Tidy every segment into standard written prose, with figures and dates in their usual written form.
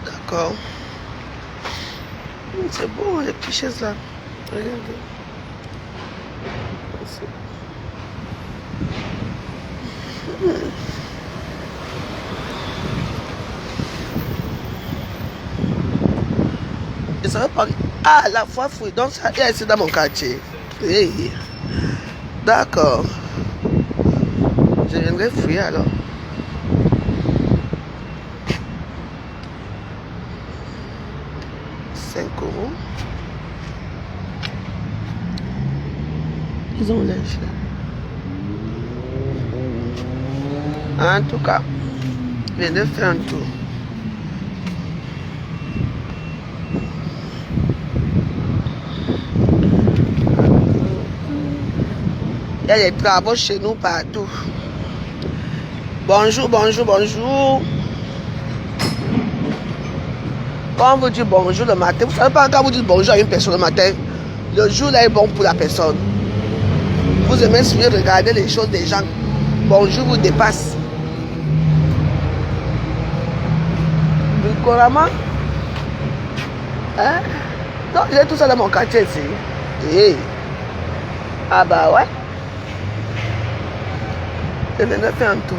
D'accord. C'est bon, les petites chaises là. Regardez. Et ça va pas. Ah, la foi fouille. Donc, ça y est, c'est dans mon quartier. Hey. D'accord. Je viendrai fouiller alors. €5. Ils ont l'air cher. En tout cas, je viens de faire un tour. Il y a des travaux chez nous partout. Bonjour, bonjour, bonjour. Quand vous dites bonjour le matin, vous savez pas quand vous dites bonjour à une personne le matin, le jour là est bon pour la personne. Vous aimez suivre, regarder les choses des gens. Bonjour vous dépasse. Couramment. Hein? Non, j'ai tout ça dans mon quartier ici. Hey. Ah bah ouais. Je viens de faire un tour.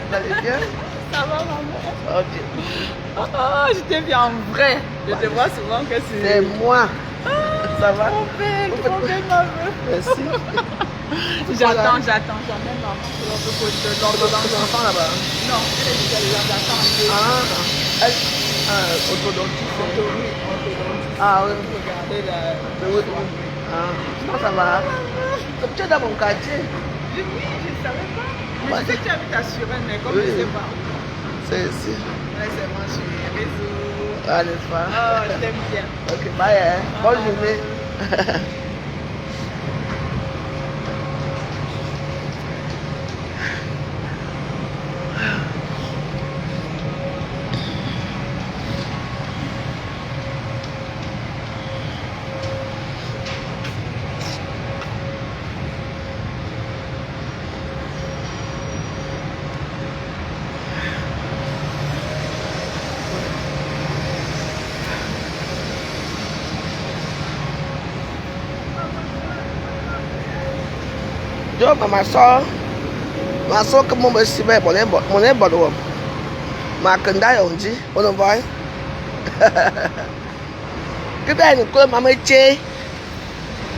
Vous allez bien? Ça va, maman? Ok. Oh, je t'ai vu en vrai. Je te vois souvent que c'est... C'est moi. Ça va? Trop belle, ma meuf. Merci. J'attends, j'emmène maman sur l'autre côté de l'ordre dans l'enfant là-bas. Non, elle est déjà là, j'attends un peu. Orthodontiste. Ah oui. Regardez là. Oui. Ah, ça va. Tu es dans mon quartier. Oui, je ne savais pas. Mais je sais que tu habites à Suren, mais comme je ne sais pas. C'est ici. Ouais, c'est moi, je suis réseau. Ah, n'est-ce pas? Oh, je t'aime bien. Ok, bye. Hein. Bonne journée. Yo, ma soeur, comme on me suit, mon est bon. Ma canda, on dit, on en voit. Que t'as une colle, maman, tché.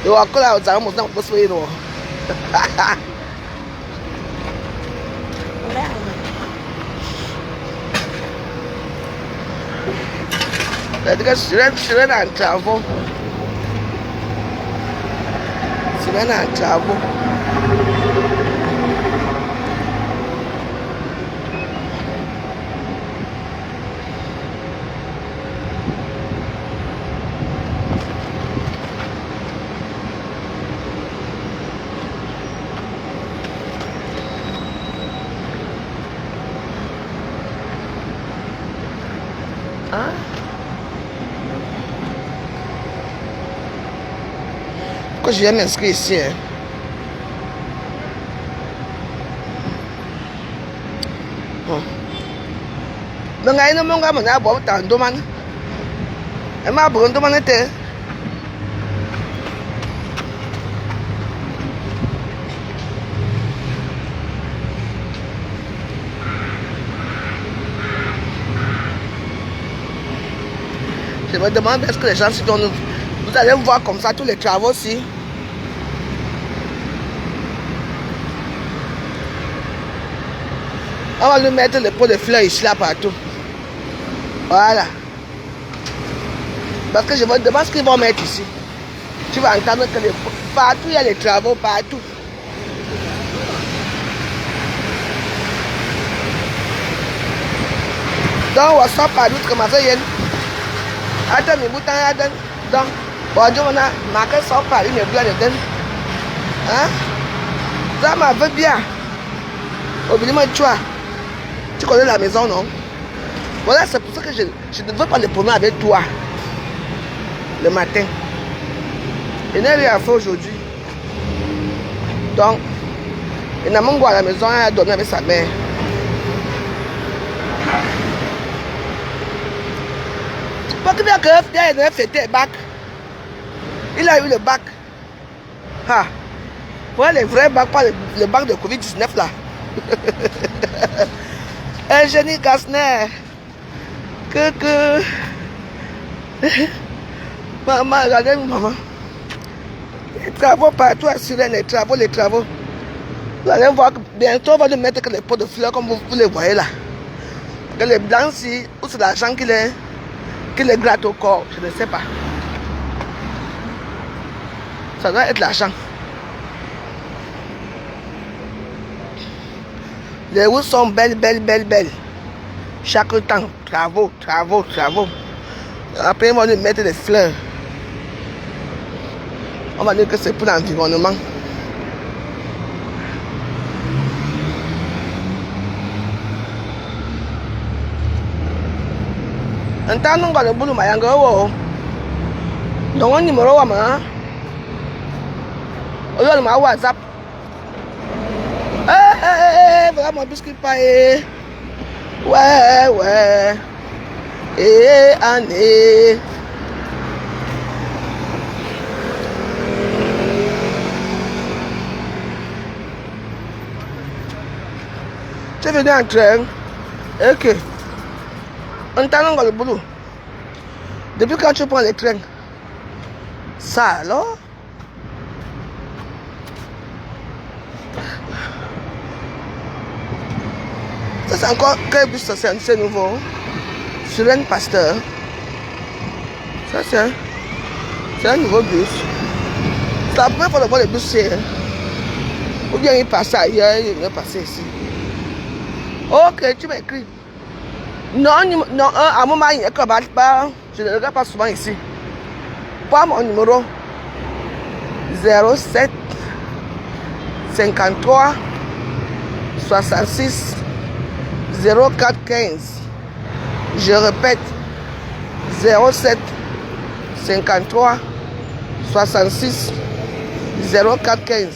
Tu vas coller aux armes, on peut se faire. Je suis en travaux. C'est un travaux. Hein? Pourquoi je viens m'inscrire ici? Hein? Donc, il y a un monde qui a beaucoup de domaines. Et ma bonne demande était. Je me demande est-ce que les gens, si vous allez voir comme ça tous les travaux aussi. On va lui mettre le pot de fleurs ici, là, partout. Voilà. Parce que je me demande ce qu'ils vont mettre ici. Tu vas entendre que partout, il y a les travaux, partout. Donc, on sort par d'autres comme ça. Attends, mais vous t'en donc, bonjour, on a marqué sort par une blanche de den. Hein? Ça m'a fait bien. Oubliez-moi, tu connais la maison, non? Voilà, c'est pour ça que je ne veux pas le promener avec toi. Le matin. Il n'a rien à faire aujourd'hui. Donc, il n'a même pas à la maison, il a dormi avec sa mère. Parce que bien qu'il a fêté le bac. Il a eu le bac. Ah. Voilà les vrais bacs, pas le bac de Covid-19 là. Eugénie Gassner. Que. Maman, regardez maman. Les travaux partout assurés, les travaux. Vous allez voir que bientôt on va nous mettre que les pots de fleurs comme vous les voyez là. Que les blancs si, ou c'est l'argent qui les gratte au corps, je ne sais pas. Ça doit être l'argent. Les routes sont belles. Chaque temps, travaux. Après, on va nous mettre des fleurs. On va dire que c'est pour l'environnement. En tant que nous avons le boulot, nous avons un numéro. Nous avons un WhatsApp. Voilà mon biscuit paillé. Ouais. Année. Tu es venu en train. Ok. On t'a dans le boulot. Depuis quand tu prends les trains? Ça alors? Ça c'est encore quel bus ça c'est nouveau? Suren Pasteur. Ça c'est un nouveau bus. C'est la première fois de voir le bus c'est. Ou bien il passe ailleurs, il vient passer ici. Ok, tu m'écris. Non, à un moment il n'y a que je ne regarde pas souvent ici. Pas mon numéro 07 53 66 04 15. Je répète 07 53 66 04 15.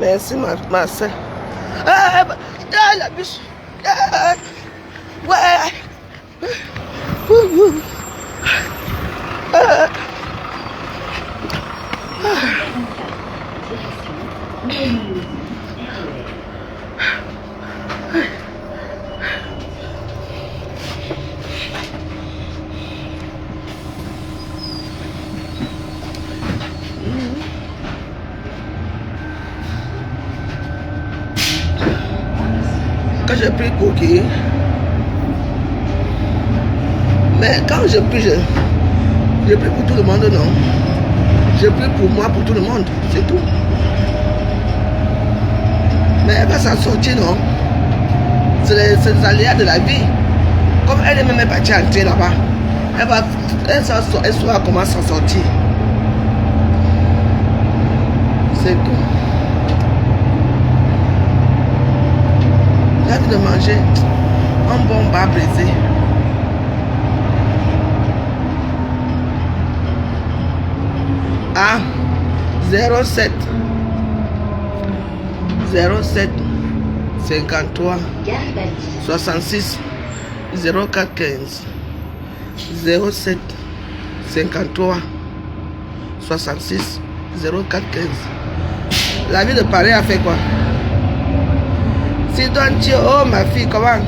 Merci ma soeur. La biche. Ouais. Quand j'ai pris coquille, mais quand j'ai pris pour tout le monde, non. J'ai pris pour moi, pour tout le monde, c'est tout. Mais elle va s'en sortir, non. C'est les aléas de la vie. Comme elle est même partie entrer là-bas, elle saura comment s'en sortir. C'est tout. J'ai envie de manger un bon bar brisé. Ah, 07 07 53 66 04 15. 07 53 66 04 15. La ville de Paris a fait quoi? Si toi tu oh ma fille, comment?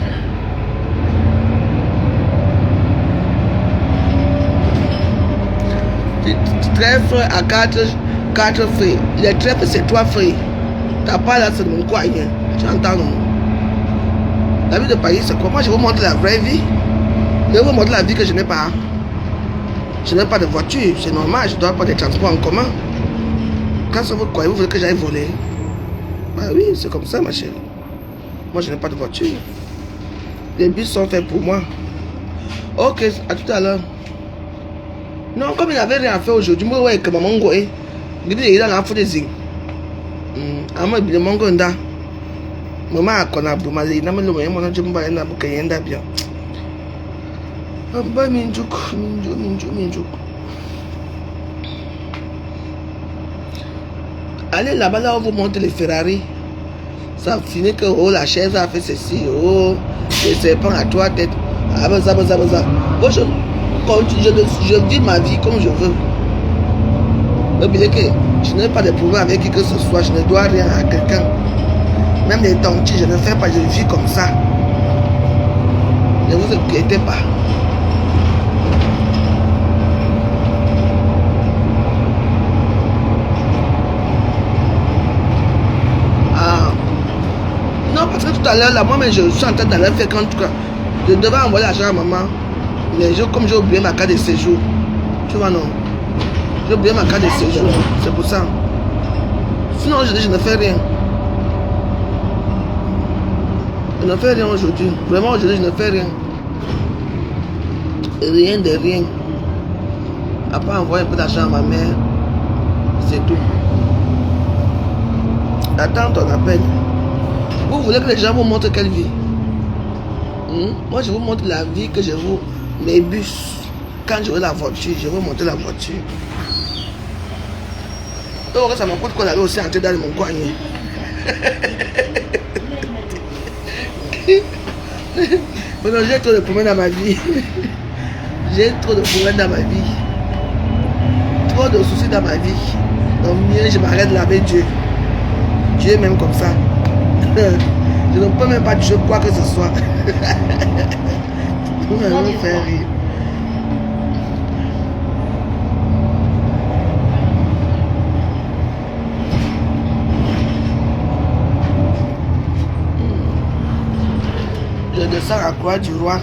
Trèfle à 4 fruits. Les trèfles c'est 3 fruits. T'as pas là, c'est mon coin. Tu entends non? La vie de Paris c'est quoi? Moi je vous montre la vraie vie. Je vais vous montrer la vie que je n'ai pas. Je n'ai pas de voiture, c'est normal, je ne dois pas de transport en commun. Quand vous croyez, vous voulez que j'aille voler? Bah oui, c'est comme ça ma chérie. Moi je n'ai pas de voiture. Les bus sont faits pour moi. Ok, à tout à l'heure. Non, comme il n'avait rien à faire aujourd'hui, moi ouais que maman goé. Il dit il a l'enfant des zing. Moi il mon gonda. Maman a connaît pour ma zing. N'a pas le moyen mon jumba et n'a pas qu'à y bien. Amba minjuk. Allez là-bas, là où vous montez les Ferrari. Ça finit que oh, la chaise a fait ceci. Oh, les serpents à 3 têtes. Ah, bah ça. Moi, je vis ma vie comme je veux. N'oubliez que je n'ai pas de problème avec qui que ce soit. Je ne dois rien à quelqu'un. Même les tontis, je ne fais pas. Je vis comme ça. Ne vous inquiétez pas. Non, parce que tout à l'heure, là, moi, je suis en train d'aller faire quand tout cas. Je devais envoyer l'argent à maman. Mais comme j'ai oublié ma carte de séjour. Tu vois, non? J'ai oublié ma carte de séjour. C'est pour ça. Sinon, je ne fais rien. Je ne fais rien aujourd'hui. Vraiment, aujourd'hui, je ne fais rien. Rien de rien. À part envoyer un peu d'argent à ma mère. C'est tout. Attends ton appel. Vous voulez que les gens vous montrent quelle vie? Moi, je vous montre la vie que je vous... Mes bus. Quand j'aurai la voiture, je vais vous montrer la voiture. Donc, ça me coûte qu'on allait aussi entrer dans mon coin. Maintenant, j'ai trop de problèmes dans ma vie. J'ai trop de problèmes dans ma vie. Trop de soucis dans ma vie. Donc, mieux, je m'arrête de laver Dieu. Dieu est même comme ça. Je ne peux même pas toucher quoi que ce soit. Vous me faire rire. Je descends à Croix du Roi.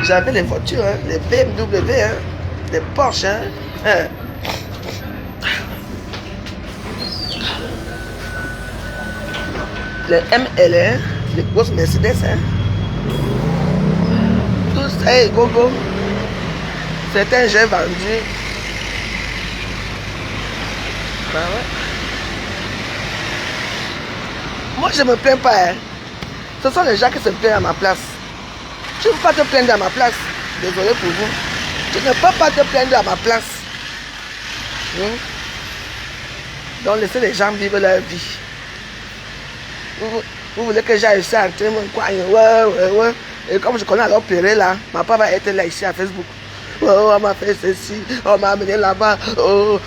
J'avais les voitures, hein, les BMW, hein, les Porsche. Hein. Les ML, les grosses Mercedes. Hein. Tous, hey, gogo. Certains j'ai vendu. Bah ouais. Moi je me plains pas. Hein. Ce sont les gens qui se plaignent à ma place. Tu ne peux pas te plaindre à ma place. Désolé pour vous. Tu ne peux pas te plaindre à ma place. Donc laissez les gens vivre leur vie. Vous voulez que j'aille ici entrer mon coin? Ouais. Et comme je connais alors Péré là, ma papa va être là ici à Facebook. Oh, on m'a fait ceci, on m'a amené là-bas. Oh.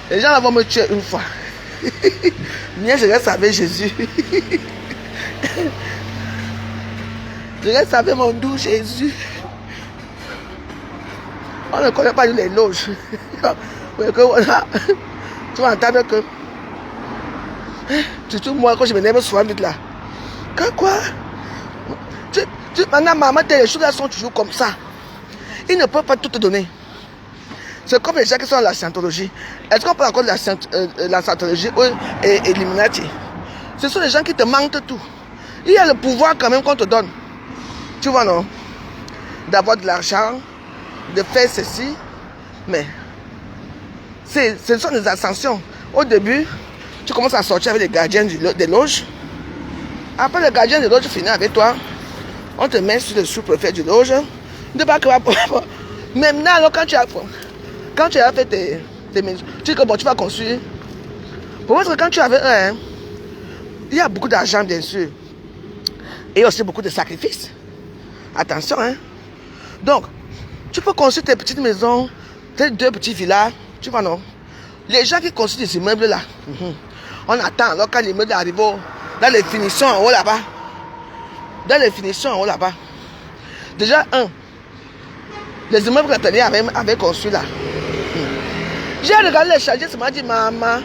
Les gens là vont me tuer une fois. Bien, je reste avec Jésus. Je reste avec mon doux Jésus. On ne connaît pas les loges. Tu vas entendre que... Surtout moi, quand je m'énerve souvent vite là. Quoi? Maintenant, maman, les choses là sont toujours comme ça. Ils ne peuvent pas tout te donner. C'est comme les gens qui sont dans la scientologie. Est-ce qu'on parle encore de la scientologie ou Illuminati? Ce sont les gens qui te manquent tout. Il y a le pouvoir quand même qu'on te donne. Tu vois, non? D'avoir de l'argent, de faire ceci. Mais ce sont des ascensions. Au début, tu commences à sortir avec les gardiens des loges. Après, le gardien des loges finit avec toi. On te met sur le sous-préfet du loge. Maintenant, alors, quand tu as fait tes maisons. Tu dis que bon, tu vas construire. Pour moi, c'est que quand tu avais un, hein, il y a beaucoup d'argent, bien sûr. Et aussi beaucoup de sacrifices. Attention, hein. Donc, tu peux construire tes petites maisons, tes 2 petits villas, tu vois, non? Les gens qui construisent ces immeubles-là, on attend, alors quand l'immeuble arrive dans les finitions en haut là-bas, déjà, les immeubles que l'atelier avait construits là. J'ai regardé les chantiers, ça m'a dit, maman,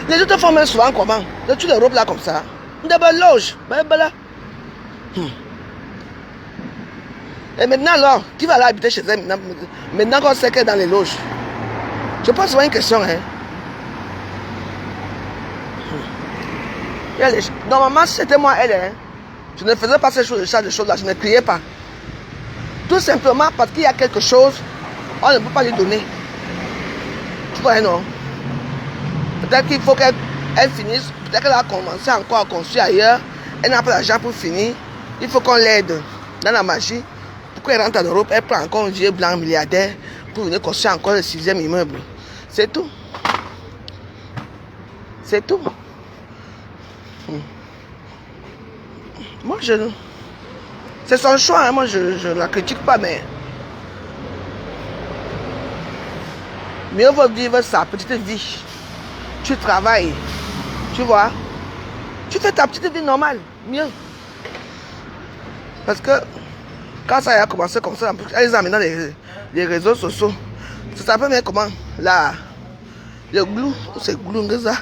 les autres font même souvent comment? Tu les robes là comme ça. De belles loges, là. Et maintenant alors, qui va aller habiter chez elle maintenant qu'on sait qu'elle est dans les loges? Je pose souvent une question, hein. Normalement, si c'était moi, elle, hein, je ne faisais pas ces choses là, je ne criais pas. Tout simplement parce qu'il y a quelque chose, on ne peut pas lui donner. Tu vois, non? Peut-être qu'il faut qu'elle finisse, peut-être qu'elle a commencé encore à construire ailleurs, elle n'a pas d'argent pour finir, il faut qu'on l'aide dans la magie. Pourquoi elle rentre en Europe, elle prend encore un vieux blanc milliardaire pour venir construire encore le 6e immeuble. C'est tout. C'est tout. Moi, c'est son choix, hein. Moi, je ne la critique pas, mais mieux vaut vivre sa petite vie. Tu travailles, tu vois. Tu fais ta petite vie normale, mieux. Parce que quand ça a commencé comme ça, elle les a mis dans les réseaux sociaux. Ça s'appelle même comment? Là, le glou, c'est glou, que ça.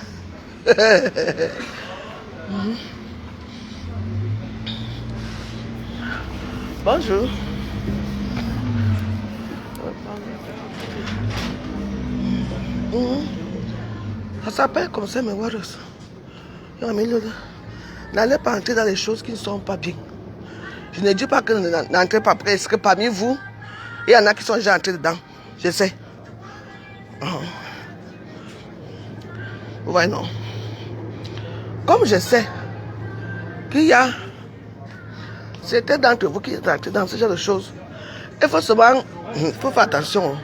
Bonjour. Ça s'appelle comme ça, mais what else? N'allez pas entrer dans les choses qui ne sont pas bien. Je ne dis pas que n'entrez pas après. Est-ce que parmi vous, il y en a qui sont déjà entrés dedans? Je sais. Ouais, non. Comme je sais qu'il y a certains d'entre vous qui sont entrés dans ce genre de choses, il faut seulement, il faut faire attention.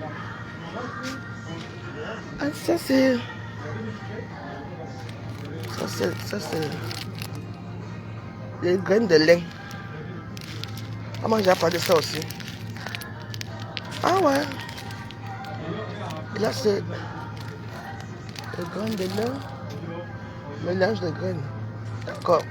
Ça c'est les graines de lin. Comment j'ai appris ça aussi? Ah ouais. Et là c'est les graines de lin. Mélange de graines. D'accord.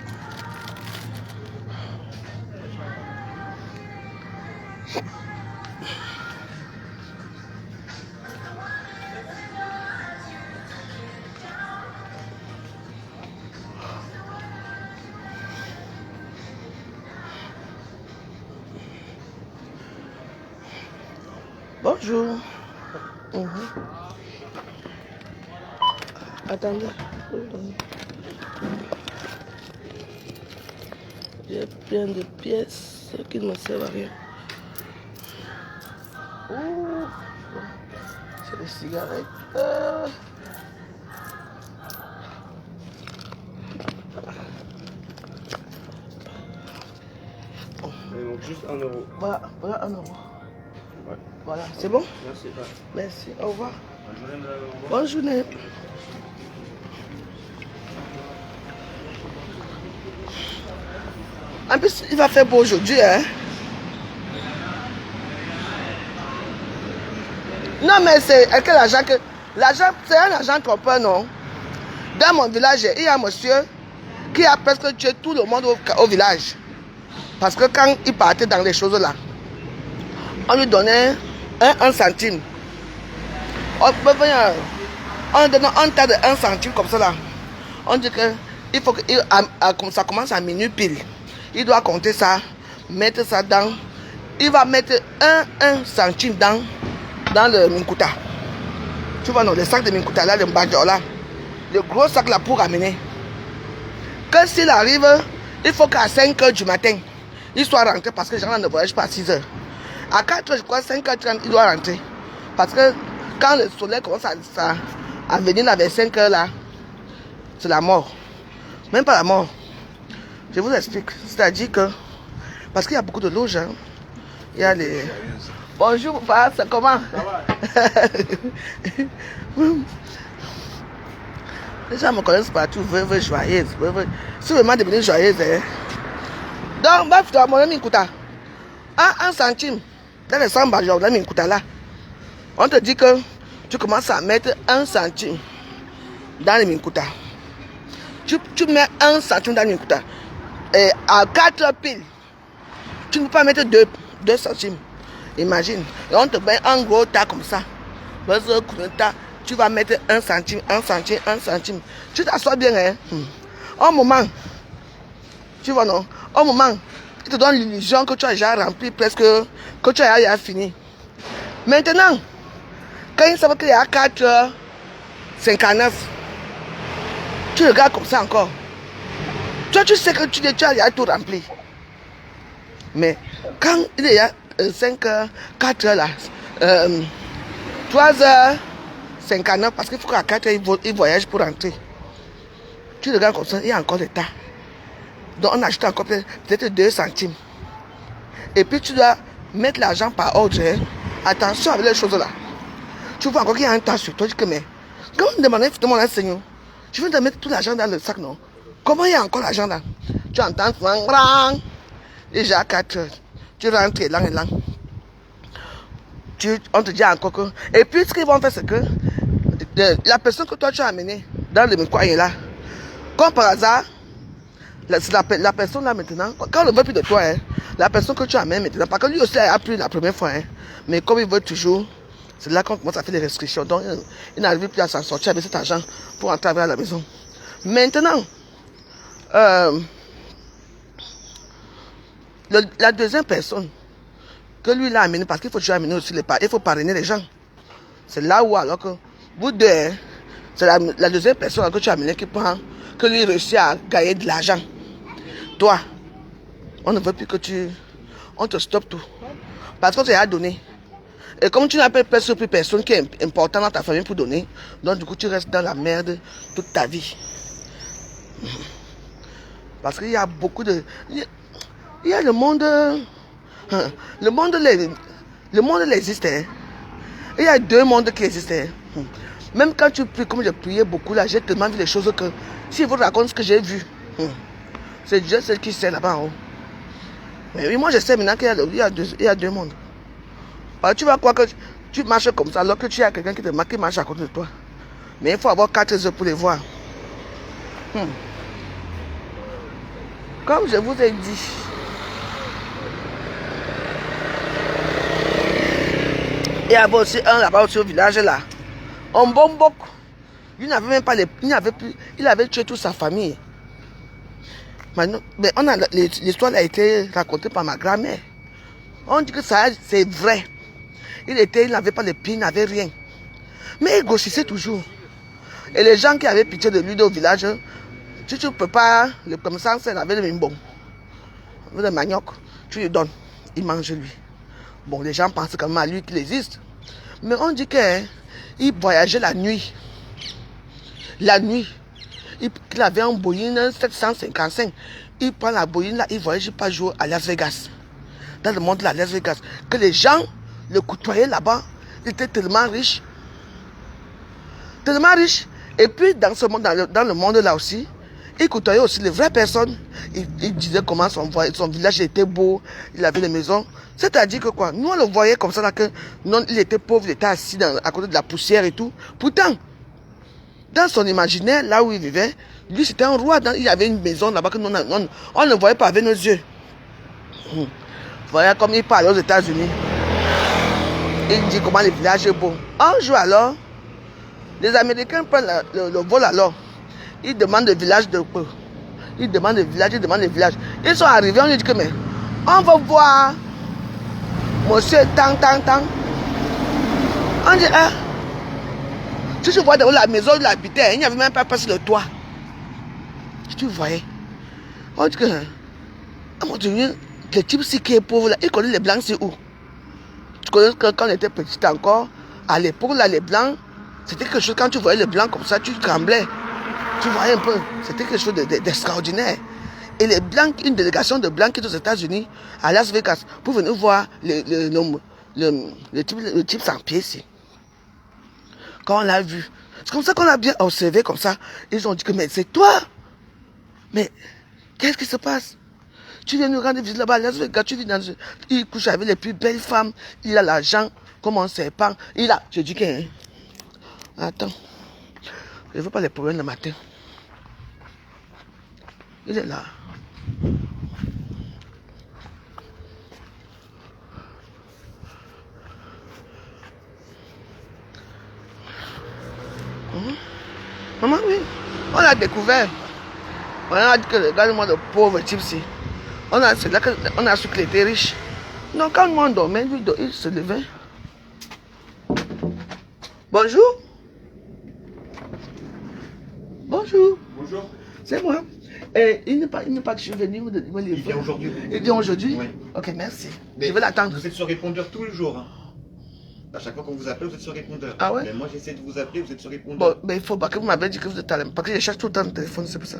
Bonjour. Attendez. J'ai plein de pièces qui ne me servent à rien. Ouh. C'est des cigarettes. Il manque juste 1 euro. Voilà 1 euro. Ouais. Voilà, c'est bon? Merci. Merci, au revoir. Bonne journée, madame. Au revoir. Bonne journée. En plus, il va faire beau aujourd'hui, hein? Non, mais c'est quel argent que... L'argent, c'est un argent trompeur, non? Dans mon village, il y a un monsieur qui a presque tué tout le monde au village. Parce que quand il partait dans les choses là, on lui donnait un centime. On peut venir, on donne un tas de 1 centime comme ça là. On dit que il faut que ça commence à minuit pile. Il doit compter ça, mettre ça dans. Il va mettre un centime dans le minkuta. Tu vois non, le sac de minkuta là, le mbadjo là. Le gros sac là pour ramener. Que s'il arrive, il faut qu'à 5 h du matin, il soit rentré parce que les gens ne voyagent pas à 6 h. À 4 h, je crois, 5 h 30, il doit rentrer. Parce que quand le soleil commence à venir vers 5 h là, c'est la mort. Même pas la mort. Je vous explique. C'est-à-dire que, parce qu'il y a beaucoup de loges, hein. Il y a les... Bonjour, papa, c'est comment? Ça va? Les gens me connaissent partout, veuve joyeuse. Si vraiment devenir joyeuse, hein. Donc, bah, tu as mon ami Kouta. Un centime. Dans les 100 bajos, l'ami Kouta là. On te dit que tu commences à mettre 1 centime dans les Minkuta. Tu mets 1 centime dans les Minkuta. Et à 4 piles, tu ne peux pas mettre 2 centimes. Imagine. Et on te met un gros tas comme ça. Tu vas mettre 1 centime, 1 centime, 1 centime. Tu t'assois bien, hein. Au moment, tu vois non, au moment, il te donne l'illusion que tu as déjà rempli presque, que tu as déjà fini. Maintenant, quand il savent qu'il y a 4h59, tu regardes comme ça encore. Toi, tu sais que tu as déjà tout rempli. Mais quand il y a 5h, 4h là, 3h59, parce qu'il faut qu'à 4h, il voyage pour rentrer. Tu regardes comme ça, il y a encore des tas. Donc on ajoute encore peut-être 2 centimes. Et puis tu dois mettre l'argent par ordre. Hein. Attention avec les choses là. Tu vois encore qu'il y a un tas sur toi. Tu dis que mais, quand on demande effectivement à Seigneur, tu veux te mettre tout l'argent dans le sac, non? Comment il y a encore l'argent là? Tu entends, déjà 4 heures. Tu rentres et là. On te dit encore que. Et puis ce qu'ils vont faire, c'est que la personne que toi tu as amenée dans le microyer là, comme par hasard, la personne là maintenant, quand on ne veut plus de toi, hein, la personne que tu amènes maintenant, parce que lui aussi a pris la première fois, hein, mais comme il veut toujours, c'est là qu'on commence à faire des restrictions. Donc il n'arrive plus à s'en sortir avec cet argent pour entrer à la maison. Maintenant, la deuxième personne que lui l'a amené, parce qu'il faut toujours amener aussi il faut parrainer les gens. C'est là où alors que vous deux, hein, c'est la deuxième personne que tu as amené qui prend, que lui réussit à gagner de l'argent. Toi, on ne veut plus que on te stoppe tout. Parce que tu as donné. Et comme tu n'as presque plus personne qui est important dans ta famille pour donner, donc du coup tu restes dans la merde toute ta vie. Parce qu'il y a beaucoup de... Il y a le monde... Le monde existe. Hein. Il y a 2 mondes qui existent. Hein. Même quand tu pries, comme j'ai prié beaucoup là, j'ai tellement vu les choses que... Si je vous raconte ce que j'ai vu, c'est Dieu seul qui sait là-bas en haut. Mais oui, moi je sais maintenant qu'il y a 2 mondes. Alors, tu vas croire que tu marches comme ça alors que tu as quelqu'un qui marche à côté de toi. Mais il faut avoir 4 yeux pour les voir. Comme je vous ai dit, il y avait aussi un là-bas aussi au village là. Un bon boc. Il n'avait même pas il avait tué toute sa famille. Maintenant, mais l'histoire a été racontée par ma grand-mère. On dit que ça c'est vrai. Il n'avait pas de pied, il n'avait rien. Mais il grossissait toujours. Et les gens qui avaient pitié de lui au village, si tu ne peux pas, le commissaire, il avait le même bon. Le manioc, tu lui donnes, il mange lui. Bon, les gens pensent quand même à lui qu'il existe. Mais on dit qu'il voyageait la nuit. La nuit. Il avait un Boeing 755. Il prend la Boeing là, il voyage pas jour à Las Vegas. Dans le monde de Las Vegas. Que les gens le côtoyaient là-bas. Il était tellement riche. Tellement riche. Et puis dans ce monde, dans le monde là aussi, il côtoyait aussi les vraies personnes. Il disait comment son village était beau, il avait des maisons. C'est-à-dire que quoi, nous on le voyait comme ça, là, que non, il était pauvre, il était assis à côté de la poussière et tout. Pourtant, dans son imaginaire, là où il vivait, lui c'était un roi, il avait une maison là-bas que on ne voyait pas avec nos yeux. Vous voyez comme il parle aux États-Unis. Il dit comment le village est beau. Un jour alors, les Américains prennent le vol alors. Ils demandent le village de peu. Ils demandent le village. Ils sont arrivés, on lui dit que mais on va voir monsieur tant. On dit si tu vois dans la maison où il habitait, il n'y avait même pas passé le toit. Si tu voyais. On dit que à mon Dieu, le type ci qui est pauvre là, il connaît les blancs c'est où? Tu connais que quand on était petit encore, à l'époque là, les blancs, c'était quelque chose, quand tu voyais les blancs comme ça, tu tremblais. Tu voyais un peu, c'était quelque chose d'extraordinaire. Et les blancs, une délégation de blancs qui est aux États-Unis, à Las Vegas, pour venir voir le type sans pied ici. Quand on l'a vu, c'est comme ça qu'on a bien observé comme ça. Ils ont dit que mais c'est toi. Mais qu'est-ce qui se passe? Tu viens nous rendre visite là-bas, tu vis il couche avec les plus belles femmes, il a l'argent, comme on sait pas. Il a, je dis que, attends, je ne veux pas les problèmes le matin. Il est là. Maman, oui, on a découvert. On a dit que regarde-moi le pauvre type ci. C'est là qu'on a su qu'il était riche. Donc quand moi on dormait, lui, il se levait. Bonjour. Bonjour. Bonjour. C'est moi. Et il n'est pas que je suis venu me livrer. Il vient aujourd'hui. Il vient aujourd'hui? Oui. Ok, merci. Mais je vais l'attendre. Vous êtes sur répondeur tous les jours. Hein. À chaque fois qu'on vous appelle, vous êtes sur répondeur. Ah ouais? Mais moi, j'essaie de vous appeler, vous êtes sur répondeur. Bon, mais il faut pas que vous m'avez dit que vous êtes à la... Parce que je cherche tout le temps le téléphone, c'est pour ça.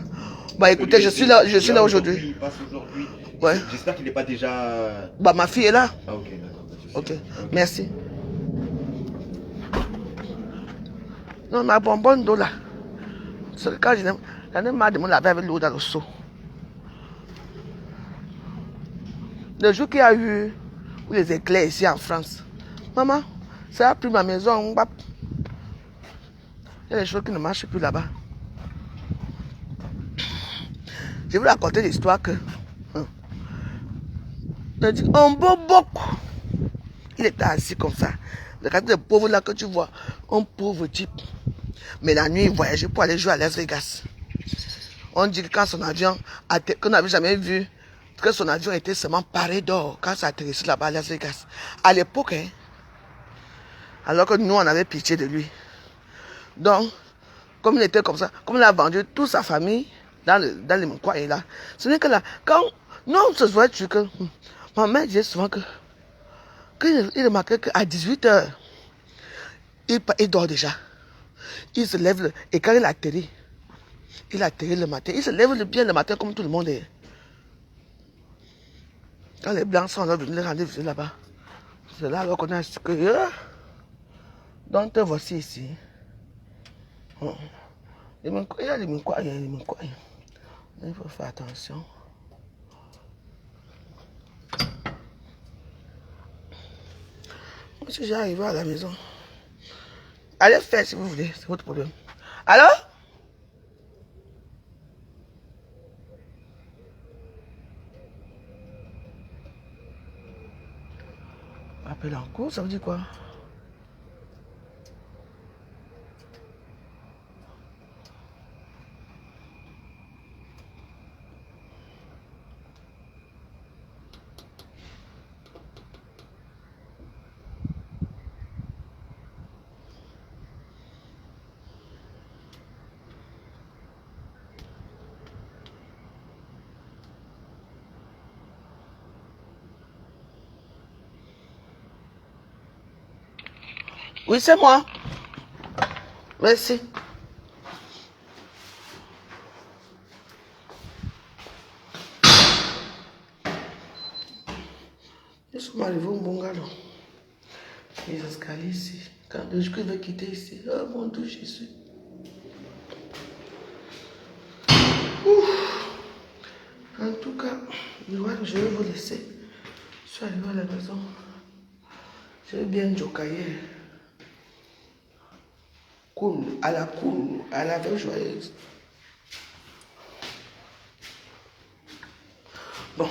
Bah écoutez, je suis là aujourd'hui. Il passe aujourd'hui. Ouais. J'espère qu'il n'est pas déjà... Bah ma fille est là. Ah ok, d'accord. Ok, merci. Non, ma bonbonne d'eau là. C'est le cas, j'en ai marre de me laver avec l'eau dans le seau. Le jour qu'il y a eu les éclairs ici en France, maman, ça a pris ma maison. Il y a des choses qui ne marchent plus là-bas. Je vais vous raconter l'histoire que... On boit beaucoup. Il était assis comme ça. Regardez le pauvre là que tu vois. Un pauvre type. Mais la nuit, il voyageait pour aller jouer à Las Vegas. On dit que quand son avion, qu'on n'avait jamais vu, que son avion était seulement paré d'or quand ça atterrissait là-bas à Las Vegas. À l'époque, hein, alors que nous, on avait pitié de lui. Donc, comme il était comme ça, comme il a vendu toute sa famille dans les coins là, ce n'est que là, quand nous, on se voit que ma mère disait souvent qu'il remarquait qu'à 18h, il dort déjà. Il se lève, et quand il atterrit le matin, il se lève bien le matin comme tout le monde est. Quand les blancs sont venus les rendre visite là-bas, c'est là qu'on a su que... donc te voici ici. Il y a des mouchoirs, il faut faire attention. Si j'arrive à la maison, allez faire si vous voulez, c'est votre problème. Allô? Appel en cours, ça veut dire quoi? Oui, c'est moi. Merci. Nous sommes arrivés au bungalow. Les escaliers ici. Quand je vais quitter ici. Oh mon Dieu, Jésus. Ouf. En tout cas, je vais vous laisser. Je suis arrivé à la maison. Je vais bien jocailler. Cool, à la veille joyeuse. Bon.